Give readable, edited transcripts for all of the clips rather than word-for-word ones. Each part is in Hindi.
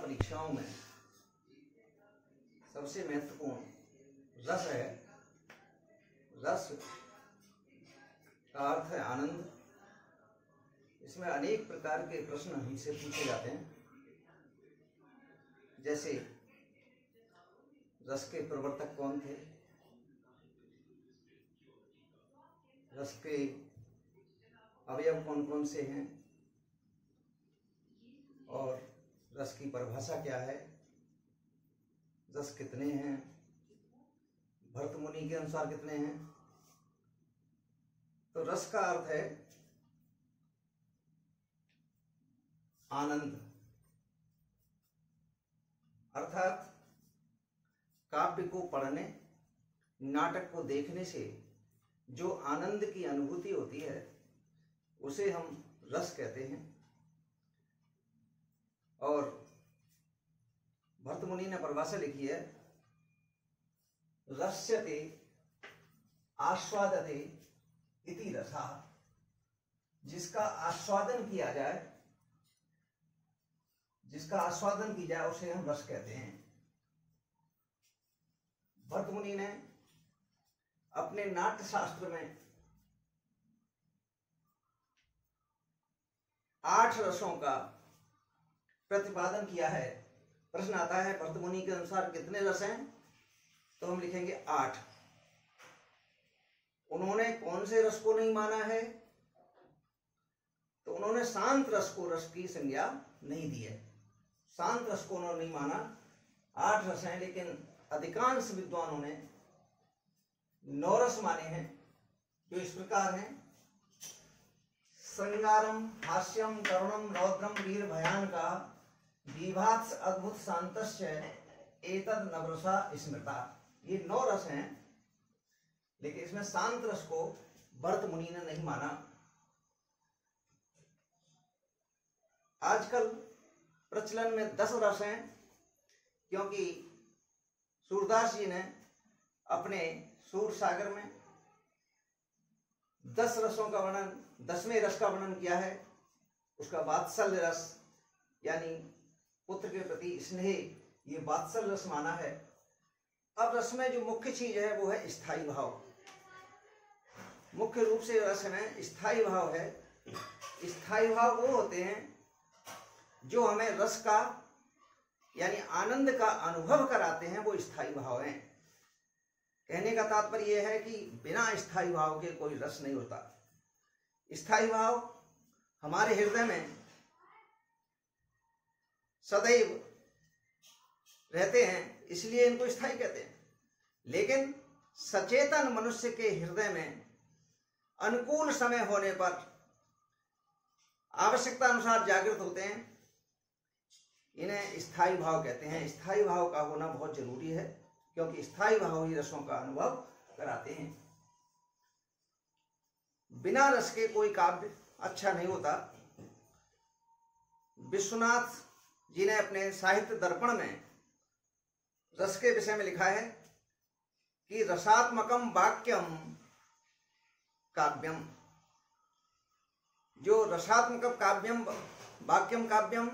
परीक्षाओं में सबसे महत्वपूर्ण रस है। रस का अर्थ है आनंद। इसमें अनेक प्रकार के प्रश्न हमसे पूछे जाते हैं, जैसे रस के प्रवर्तक कौन थे, रस के अवयव कौन कौन से हैं, और रस की परिभाषा क्या है, रस कितने हैं, भरत मुनि के अनुसार कितने हैं। तो रस का अर्थ है आनंद, अर्थात काव्य को पढ़ने, नाटक को देखने से जो आनंद की अनुभूति होती है उसे हम रस कहते हैं। और भरत मुनि ने परिभाषा लिखी है, रस्यते आस्वादते इति रसः। जिसका आस्वादन किया जाए, जिसका आस्वादन की जाए उसे हम रस कहते हैं। भरत मुनि ने अपने नाट्य शास्त्र में 8 रसों का प्रतिपादन किया है। प्रश्न आता है भरत मुनि के अनुसार कितने रस हैं, तो हम लिखेंगे 8। उन्होंने कौन से रस को नहीं माना है, तो उन्होंने शांत रस को रस की संज्ञा नहीं दी है। शांत रस को उन्होंने नहीं माना। 8 रस हैं, लेकिन अधिकांश विद्वानों ने 9 रस माने हैं, जो इस प्रकार हैं। श्रृंगारम, हास्यम, करुणम, रौद्रम, वीर, भयानका, विभात्स, अद्भुत, शांतस्य एतद नवरसा स्मृता। ये 9 रस हैं, लेकिन इसमें शांत रस को भरत मुनि ने नहीं माना। आजकल प्रचलन में 10 रस हैं, क्योंकि सूरदास जी ने अपने सूर सागर में 10 रसों का वर्णन, 10वें रस का वर्णन किया है। उसका वात्सल्य रस, यानी पुत्र के प्रति स्नेह, ये वात्सल्य रस माना है। अब रस में जो मुख्य चीज है वो है स्थायी भाव। मुख्य रूप से रस में स्थायी भाव है। स्थायी भाव वो होते हैं जो हमें रस का यानी आनंद का अनुभव कराते हैं, वो स्थायी भाव हैं। कहने का तात्पर्य यह है कि बिना स्थायी भाव के कोई रस नहीं होता। स्थायी भाव हमारे हृदय में सदैव रहते हैं, इसलिए इनको स्थायी कहते हैं। लेकिन सचेतन मनुष्य के हृदय में अनुकूल समय होने पर आवश्यकता अनुसार जागृत होते हैं, इन्हें स्थायी भाव कहते हैं। स्थायी भाव का होना बहुत जरूरी है, क्योंकि स्थायी भाव ही रसों का अनुभव कराते हैं। बिना रस के कोई काव्य अच्छा नहीं होता। विश्वनाथ जी ने अपने साहित्य दर्पण में रस के विषय में लिखा है कि रसात्मकम वाक्यम काव्यम। जो रसात्मक काव्यम वाक्यम काव्यम,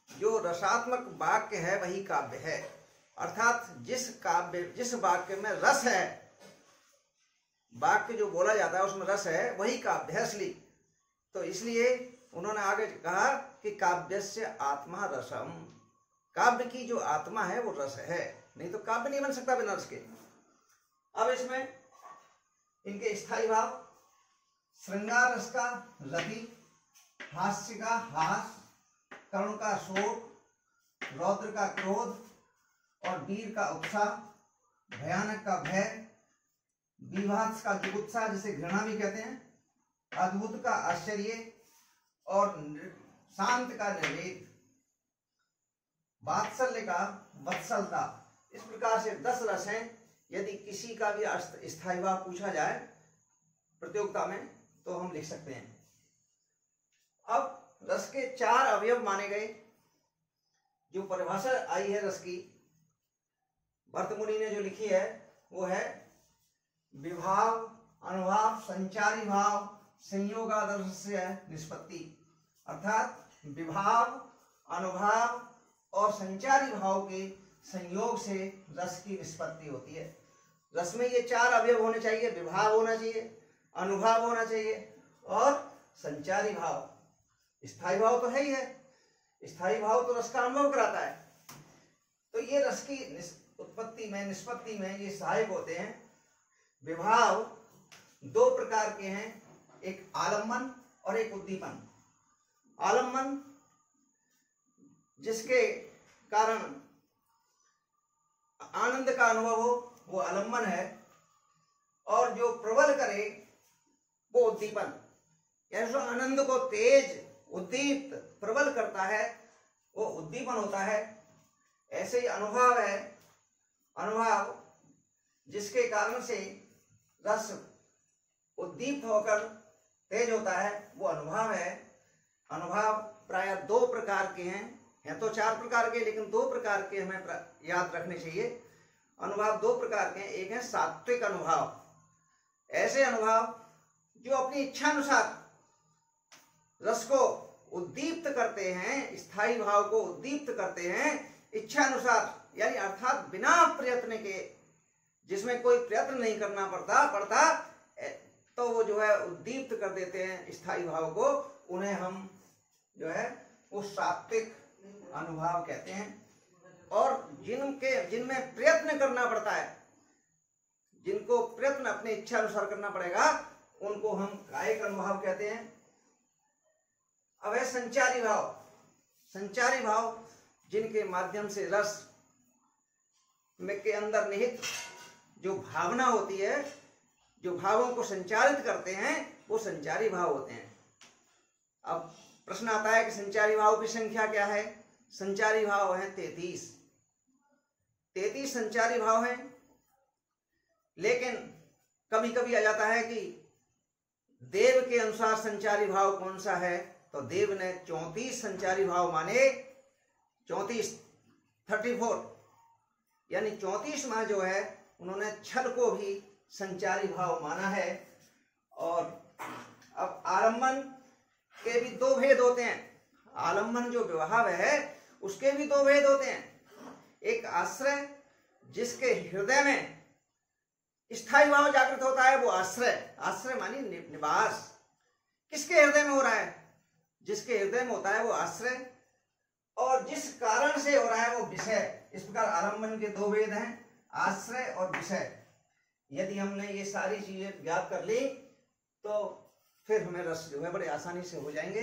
जो रसात्मक वाक्य है वही काव्य है। अर्थात जिस वाक्य में रस है, वाक्य जो बोला जाता है उसमें रस है, वही काव्य है असली। तो इसलिए उन्होंने आगे कहा कि काव्यस्य आत्मा रसम। काव्य की जो आत्मा है वो रस है, नहीं तो काव्य नहीं बन सकता बिना रस के। अब इसमें इनके स्थायी भाव, श्रृंगार रस का रति, हास्य का हास, करुण का शोक, रौद्र का क्रोध और वीर का उत्साह, भयानक का भय, विभात्स का जुगुप्सा जिसे घृणा भी कहते हैं, अद्भुत का आश्चर्य और शांत का निर्वेद, वात्सल्य का वत्सलता। इस प्रकार से 10 रस हैं। यदि किसी का भी स्थायी भाव पूछा जाए प्रतियोगिता में तो हम लिख सकते हैं। अब रस के 4 अवयव माने गए। जो परिभाषा आई है रस की, भरत मुनि ने जो लिखी है वो है विभाव, अनुभाव, संचारी भाव, संयोगादर्श निष्पत्ति। अर्थात विभाव, अनुभाव और संचारी भाव के संयोग से रस की निष्पत्ति होती है। रस में ये चार अवयव होने चाहिए, विभाव होना चाहिए, अनुभाव होना चाहिए और संचारी भाव। स्थायी भाव तो है ही है, स्थायी भाव तो रस का अनुभव कराता है। तो ये रस की उत्पत्ति में, निष्पत्ति में ये सहायक होते हैं। विभाव दो प्रकार के हैं, एक आलम्बन और एक उद्दीपन। आलम्बन जिसके कारण आनंद का अनुभव हो वो आलम्बन है, और जो प्रबल करे वो उद्दीपन। यानी जो आनंद को तेज, उद्दीप्त, प्रबल करता है वो उद्दीपन होता है। ऐसे ही अनुभव है, अनुभव जिसके कारण से रस उद्दीप्त होकर तेज होता है वो अनुभव है। अनुभव प्रायः दो प्रकार के हैं तो चार प्रकार के, लेकिन दो प्रकार के हमें याद रखने चाहिए। अनुभव दो प्रकार के हैं। एक है सात्विक अनुभव, ऐसे अनुभव जो अपनी इच्छा अनुसार रस को उद्दीप्त करते हैं, स्थायी भाव को उद्दीप्त करते हैं इच्छा अनुसार, यानी अर्थात बिना प्रयत्न के, जिसमें कोई प्रयत्न नहीं करना पड़ता तो वो जो है उद्दीप्त कर देते हैं स्थायी भाव को। उन्हें हम जो है वो सात्विक अनुभव कहते हैं। और जिनमें प्रयत्न करना पड़ता है, जिनको प्रयत्न अपने इच्छा अनुसार करना पड़ेगा, उनको हम कायिक अनुभव कहते हैं। अब है संचारी भाव। संचारी भाव जिनके माध्यम से रस में के अंदर निहित जो भावना होती है, जो भावों को संचारित करते हैं, वो संचारी भाव होते हैं। अब प्रश्न आता है कि संचारी भाव की संख्या क्या है? संचारी भाव है 33। 33 संचारी भाव हैं। लेकिन कभी कभी आ जाता है कि देव के अनुसार संचारी भाव कौन सा है, तो देव ने 34 संचारी भाव माने। 34 यानी 34 माह जो है उन्होंने छल को भी संचारी भाव माना है। और अब आलम्बन के भी दो भेद होते हैं। आलम्बन जो विभाव है उसके भी दो भेद होते हैं। एक आश्रय, जिसके हृदय में स्थायी भाव जागृत होता है, वो आश्रय। आश्रय मानी निवास। किसके हृदय में हो रहा है? जिसके हृदय में होता है वो आश्रय, और जिस कारण से हो रहा है वो विषय। इस प्रकार आलम्बन के दो भेद हैं, आश्रय और विषय। यदि हमने ये सारी चीजें ज्ञात कर ली तो फिर हमें रस जो है बड़े आसानी से हो जाएंगे।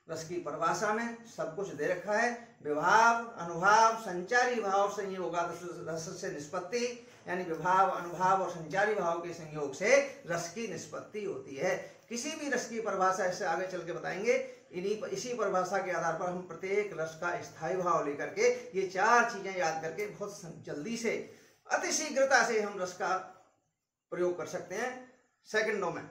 रस की परिभाषा में सब कुछ दे रखा है। विभाव, अनुभाव, संचारी भाव संयोगात् रस से निष्पत्ति, यानी विभाव, अनुभाव और संचारी भाव के संयोग से रस की निष्पत्ति होती है। किसी भी रस की परिभाषा इससे आगे चल के बताएंगे। इसी परिभाषा के आधार पर हम प्रत्येक रस का स्थायी भाव लेकर के ये चार चीजें याद करके बहुत जल्दी से, अतिशीघ्रता से हम रस का प्रयोग कर सकते हैं सेकंडों में।